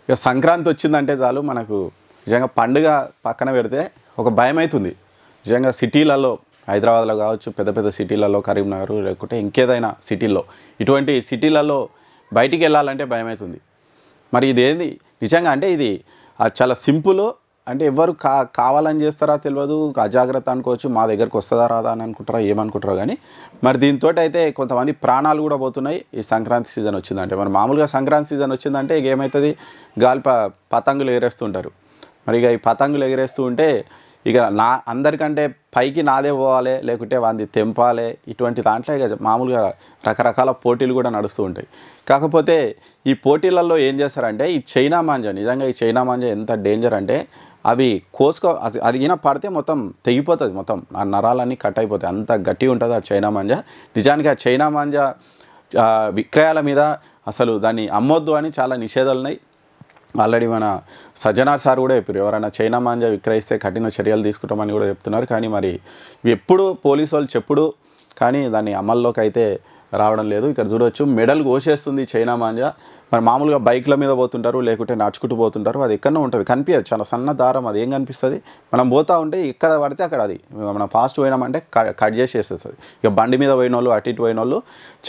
ఇక సంక్రాంతి వచ్చిందంటే చాలు మనకు నిజంగా పండుగ పక్కన పెడితే ఒక భయం అవుతుంది. నిజంగా సిటీలలో హైదరాబాద్లో కావచ్చు, పెద్ద పెద్ద సిటీలలో, కరీంనగర్ లేకుంటే ఇంకేదైనా సిటీల్లో, ఇటువంటి సిటీలలో బయటికి వెళ్ళాలంటే భయం అవుతుంది. మరి ఇదేంది నిజంగా అంటే ఇది చాలా సింపుల్. అంటే ఎవరు కావాలని చేస్తారా తెలియదు, అజాగ్రత్త అనుకోవచ్చు, మా దగ్గరకు వస్తుందా రాదా అని అనుకుంటారా ఏమనుకుంటారో కానీ మరి దీంతో అయితే కొంతమంది ప్రాణాలు కూడా పోతున్నాయి. ఈ సంక్రాంతి సీజన్ వచ్చిందంటే మరి మామూలుగా సంక్రాంతి సీజన్ వచ్చిందంటే ఇక ఏమవుతుంది, గాలి పతంగులు ఎగరేస్తుంటారు. మరి ఇక ఈ పతంగులు ఎగరేస్తూ ఉంటే ఇక అందరికంటే పైకి నాదే పోవాలి, లేకుంటే వాంది తెంపాలి, ఇటువంటి దాంట్లో ఇక మామూలుగా రకరకాల పోటీలు కూడా నడుస్తూ ఉంటాయి. కాకపోతే ఈ పోటీలలో ఏం చేస్తారంటే ఈ చైనా మాంజా, నిజంగా ఈ చైనా మాంజా ఎంత డేంజర్ అంటే అవి అది ఈయన పడితే మొత్తం తెగిపోతుంది, మొత్తం ఆ నరాలన్నీ కట్ అయిపోతాయి, అంత గట్టిగా ఉంటుంది ఆ చైనా మాంజా. నిజానికి ఆ చైనా మాంజా విక్రయాల మీద అసలు దాన్ని అమ్మొద్దు అని చాలా నిషేధాలు ఉన్నాయి. ఆల్రెడీ మన సజ్జనార్ సార్ కూడా చెప్పారు, ఎవరైనా చైనా మాంజా విక్రయిస్తే కఠిన చర్యలు తీసుకుంటామని కూడా చెప్తున్నారు. కానీ మరి ఎప్పుడు పోలీసు వాళ్ళు చెప్పుడు కానీ దాన్ని అమల్లోకి అయితే రావడం లేదు. ఇక్కడ చూడవచ్చు మెడల్ కోసేస్తుంది చైనా మాంజా. మరి మామూలుగా బైక్ల మీద పోతుంటారు, లేకుంటే నడుచుకుంటూ పోతుంటారు, అది ఎక్కడో ఉంటుంది, కనిపించదు, చాలా సన్న దారం, అది ఏం కనిపిస్తుంది, మనం పోతూ ఉంటే ఎక్కడ పడితే అక్కడ అది మనం ఫాస్ట్ పోయినామంటే కట్ చేసేస్తుంది. ఇక బండి మీద పోయిన వాళ్ళు, అటు ఇటు పోయిన వాళ్ళు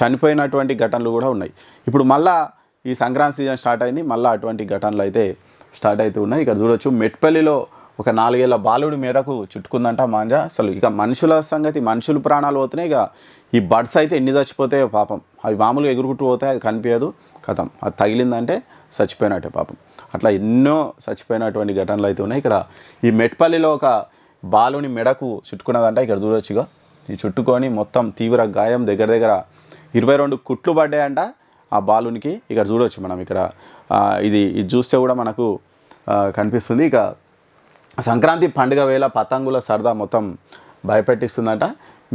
చనిపోయినటువంటి ఘటనలు కూడా ఉన్నాయి. ఇప్పుడు మళ్ళీ ఈ సంక్రాంతి సీజన్ స్టార్ట్ అయింది, మళ్ళీ అటువంటి ఘటనలు అయితే స్టార్ట్ అవుతూ ఉన్నాయి. ఇక్కడ చూడవచ్చు మెట్పల్లిలో ఒక 4 ఏళ్ల బాలుడి మేడకు చుట్టుకుందంట మాంజా. అసలు ఇక మనుషుల సంగతి, మనుషులు ప్రాణాలు పోతున్నాయి. ఇక ఈ బర్డ్స్ అయితే ఎన్ని చచ్చిపోతాయో పాపం, అవి మామూలుగా ఎగురుకుంటూ పోతాయి, అది కనిపించదు, కథం అది తగిలిందంటే చచ్చిపోయినట్టే పాపం. అట్లా ఎన్నో చచ్చిపోయినటువంటి ఘటనలు అయితే ఉన్నాయి. ఇక్కడ ఈ మెట్పల్లిలో ఒక బాలుని మెడకు చుట్టుకున్నదంట. ఇక్కడ చూడొచ్చుగా ఈ చుట్టుకొని మొత్తం తీవ్ర గాయం, దగ్గర దగ్గర 22 కుట్లు పడ్డాయంట ఆ బాలునికి. ఇక్కడ చూడవచ్చు మనం, ఇక్కడ ఇది చూస్తే కూడా మనకు కనిపిస్తుంది. ఇక సంక్రాంతి పండుగ వేళ పతంగుల సరదా మొత్తం భయపెట్టిస్తుందట.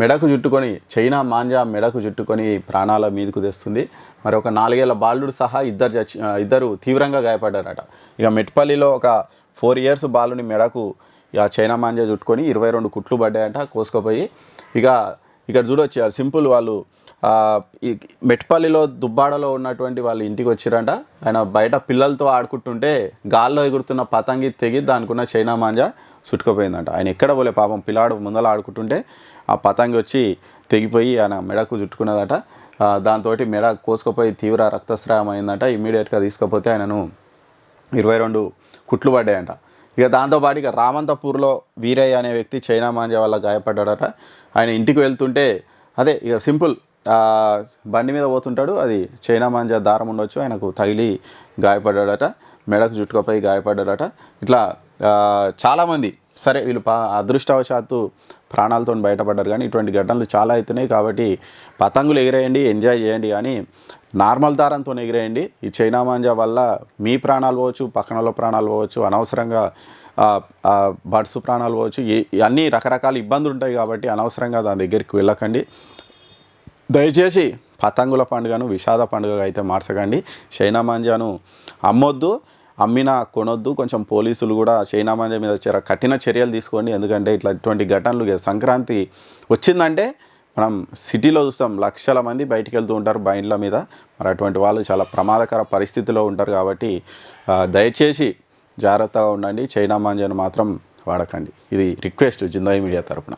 మెడకు చుట్టుకొని చైనా మాంజా మెడకు చుట్టుకొని ప్రాణాల మీదకు తెస్తుంది. మరి ఒక 4 ఏళ్ల బాలుడు సహా ఇద్దరు తీవ్రంగా గాయపడ్డారట. ఇక మెట్పల్లిలో ఒక 4 years బాలుని మెడకు ఇక చైనా మాంజా చుట్టుకొని 22 కుట్లు పడ్డాయంట, కోసుకుపోయి. ఇక ఇక్కడ చూడొచ్చు సింపుల్, వాళ్ళు ఈ మెట్పల్లిలో దుబ్బాడలో ఉన్నటువంటి వాళ్ళు ఇంటికి వచ్చిరంట. ఆయన బయట పిల్లలతో ఆడుకుంటుంటే గాల్లో ఎగురుతున్న పతంగి తెగి దానికున్న చైనా మాంజా చుట్టుకుపోయిందంట. ఆయన ఎక్కడ పోలే పాపం, పిల్లాడు ముందర ఆడుకుంటుంటే ఆ పతంగి వచ్చి తెగిపోయి ఆయన మెడకు చుట్టుకున్నదట. దాంతో మెడ కోసుకుపోయి తీవ్ర రక్తస్రావం అయిందంట. ఇమ్మీడియట్గా తీసుకుపోతే ఆయనను 22 కుట్లు పడ్డాయంట. ఇక దాంతోపాటు ఇక రామంతపూర్లో వీరయ్య అనే వ్యక్తి చైనా మాంజా వల్ల గాయపడ్డాడట. ఆయన ఇంటికి వెళ్తుంటే అదే ఇక సింపుల్ బండి మీద పోతుంటాడు, అది చైనా మాంజా దారం ఉండొచ్చు, ఆయనకు తగిలి గాయపడ్డాడట, మెడకు చుట్టుకుపోయి గాయపడ్డాడట. ఇట్లా చాలామంది సరే వీళ్ళు అదృష్టవశాత్తు ప్రాణాలతో బయటపడ్డారు. కానీ ఇటువంటి ఘటనలు చాలా అవుతున్నాయి. కాబట్టి పతంగులు ఎగిరేయండి, ఎంజాయ్ చేయండి, కానీ నార్మల్ దారంతో ఎగిరేయండి. ఈ చైనా మాంజా వల్ల మీ ప్రాణాలు పోవచ్చు, పక్కనలో ప్రాణాలు పోవచ్చు, అనవసరంగా బర్డ్స్ ప్రాణాలు పోవచ్చు, అన్నీ రకరకాల ఇబ్బందులు ఉంటాయి. కాబట్టి అనవసరంగా దాని దగ్గరికి వెళ్ళకండి. దయచేసి పతంగుల పండుగను విషాద పండుగగా అయితే మార్చకండి. చైనా మాంజాను అమ్మొద్దు, అమ్మినా కొనొద్దు. కొంచెం పోలీసులు కూడా చైనా మాంజా మీద కఠిన చర్యలు తీసుకోండి. ఎందుకంటే ఇటువంటి ఘటనలు సంక్రాంతి వచ్చిందంటే మనం సిటీలో చూస్తాం, లక్షల మంది బయటికి వెళ్తూ ఉంటారు బండ్ల మీద. మరి అటువంటి వాళ్ళు చాలా ప్రమాదకర పరిస్థితిలో ఉంటారు. కాబట్టి దయచేసి జాగ్రత్తగా ఉండండి, చైనా మాంజాను మాత్రం వాడకండి. ఇది రిక్వెస్ట్ జిందాయి మీడియా తరపున.